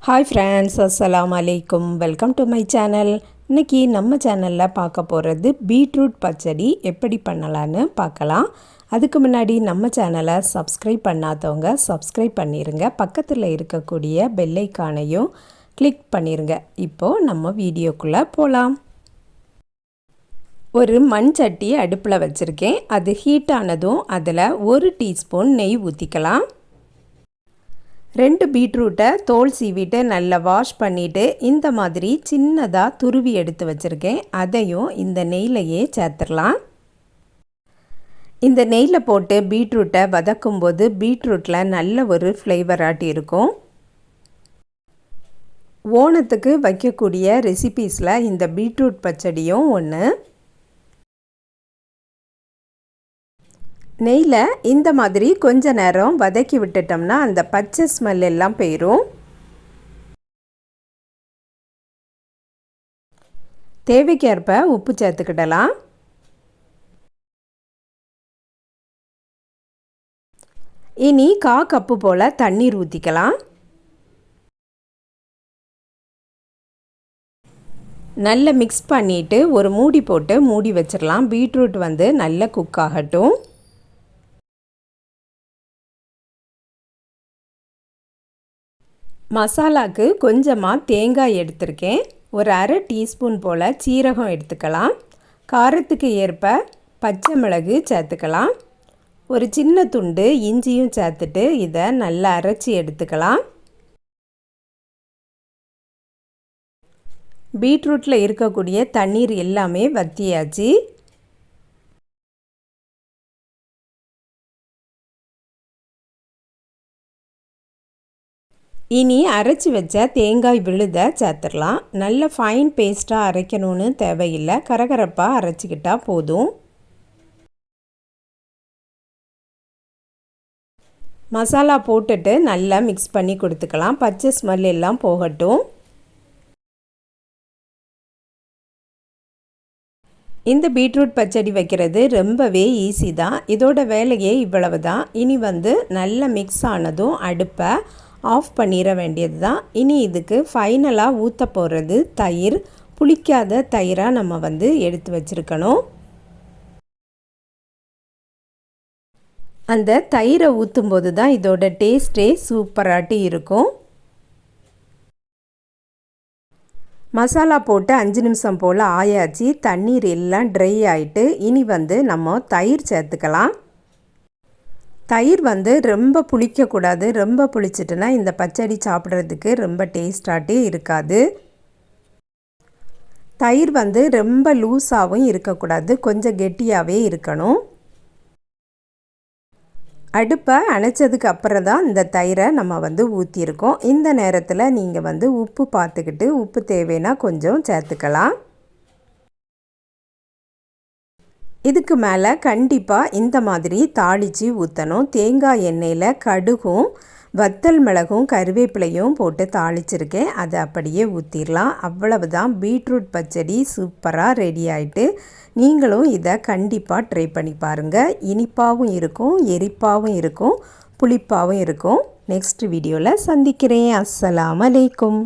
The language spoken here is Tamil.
ஹாய் ஃப்ரெண்ட்ஸ், அஸ்ஸலாமு அலைக்கும். Welcome to my channel. இன்றைக்கி நம்ம சேனலில் பார்க்க போகிறது பீட்ரூட் பச்சடி எப்படி பண்ணலான்னு பார்க்கலாம். அதுக்கு முன்னாடி நம்ம சேனலை சப்ஸ்கிரைப் பண்ணாதவங்க சப்ஸ்கிரைப் பண்ணிடுங்க. பக்கத்தில் இருக்கக்கூடிய பெல் ஐகானையும் கிளிக் பண்ணிடுங்க. இப்போது நம்ம வீடியோக்குள்ளே போகலாம். ஒரு மண் சட்டி அடுப்பில் வச்சுருக்கேன். அது ஹீட் ஆனதும் அதில் 1 டீஸ்பூன் நெய் ஊற்றிக்கலாம். 2 பீட்ரூட்டை தோல் சீவிட்டு நல்லா வாஷ் பண்ணிவிட்டு இந்த மாதிரி சின்னதாக துருவி எடுத்து வச்சுருக்கேன். அதையும் இந்த நெய்லையே சேர்த்துடலாம். இந்த நெய்யில் போட்டு பீட்ரூட்டை வதக்கும்போது பீட்ரூட்டில் நல்ல ஒரு ஃப்ளேவராட்டி இருக்கும். ஓணத்துக்கு வைக்கக்கூடிய ரெசிபீஸில் இந்த பீட்ரூட் பச்சடியும் ஒன்று. நெய்யில் இந்த மாதிரி கொஞ்ச நேரம் வதக்கி விட்டுட்டோம்னா அந்த பச்சை ஸ்மெல் எல்லாம் போயிடும். தேவைக்கேற்ப உப்பு சேர்த்துக்கிடலாம். இனி 1/4 கப்பு போல் தண்ணீர் ஊற்றிக்கலாம். நல்லா மிக்ஸ் பண்ணிவிட்டு ஒரு மூடி போட்டு மூடி வச்சிடலாம். பீட்ரூட் நல்லா குக் ஆகட்டும். மசாலாவுக்கு கொஞ்சமாக தேங்காய் எடுத்திருக்கேன். ஒரு 1/2 டீஸ்பூன் போல் சீரகம் எடுத்துக்கலாம். காரத்துக்கு ஏற்ப பச்சை மிளகு சேர்த்துக்கலாம். ஒரு சின்ன துண்டு இஞ்சியும் சேர்த்துட்டு இதை நல்லா அரைச்சி எடுத்துக்கலாம். பீட்ரூட்டில் இருக்கக்கூடிய தண்ணீர் எல்லாமே வற்றியாச்சு. இனி அரைச்சி வச்ச தேங்காய் விழுதை சேர்த்துடலாம். நல்ல ஃபைன் பேஸ்ட்டாக அரைக்கணும்னு தேவையில்லை, கரகரப்பாக அரைச்சிக்கிட்டால் போதும். மசாலா போட்டுட்டு நல்லா மிக்ஸ் பண்ணி கொடுத்துக்கலாம். பச்சை ஸ்மெல் எல்லாம் போகட்டும். இந்த பீட்ரூட் பச்சடி வைக்கிறது ரொம்பவே ஈஸி தான். இதோட வேலையே இவ்வளவு தான். இனி நல்லா மிக்ஸ் ஆனதும் அடுப்பை ஆஃப் பண்ணிட வேண்டியது தான். இனி இதுக்கு ஃபைனலாக ஊற்ற போகிறது தயிர். புளிக்காத தயிராக நம்ம எடுத்து வச்சுருக்கணும். அந்த தயிரை ஊற்றும்போது தான் இதோட டேஸ்ட்டே சூப்பராட்டி இருக்கும். மசாலா போட்டு 5 நிமிஷம் போல் ஆயாச்சு. தண்ணீர் எல்லாம் ட்ரை ஆகிட்டு இனி நம்ம தயிர் சேர்த்துக்கலாம். தயிர் ரொம்ப புளிக்கக்கூடாது. ரொம்ப புளிச்சிட்டுனா இந்த பச்சடி சாப்பிட்றதுக்கு ரொம்ப டேஸ்டாகவே இருக்காது. தயிர் ரொம்ப லூஸாகவும் இருக்கக்கூடாது, கொஞ்சம் கெட்டியாகவே இருக்கணும். அடுப்பை அணைச்சதுக்கு அப்புறம் தான் இந்த தயிரை நம்ம ஊற்றியிருக்கோம். இந்த நேரத்தில் நீங்கள் உப்பு பார்த்துக்கிட்டு உப்பு தேவைன்னா கொஞ்சம் சேர்த்துக்கலாம். இதுக்கு மேலே கண்டிப்பாக இந்த மாதிரி தாளித்து ஊற்றணும். தேங்காய் எண்ணெயில் கடுகும் வத்தல் மிளகும் கருவேப்பிலையும் போட்டு தாளிச்சிருக்கேன். அதை அப்படியே ஊற்றிடலாம். அவ்வளவுதான், பீட்ரூட் பச்சடி சூப்பராக ரெடி ஆகிட்டு. நீங்களும் இதை கண்டிப்பாக ட்ரை பண்ணி பாருங்கள். இனிப்பாகவும் இருக்கும், எரிப்பாகவும் இருக்கும், புளிப்பாகவும் இருக்கும். நெக்ஸ்ட் வீடியோவில் சந்திக்கிறேன். அஸ்ஸலாமு அலைக்கும்.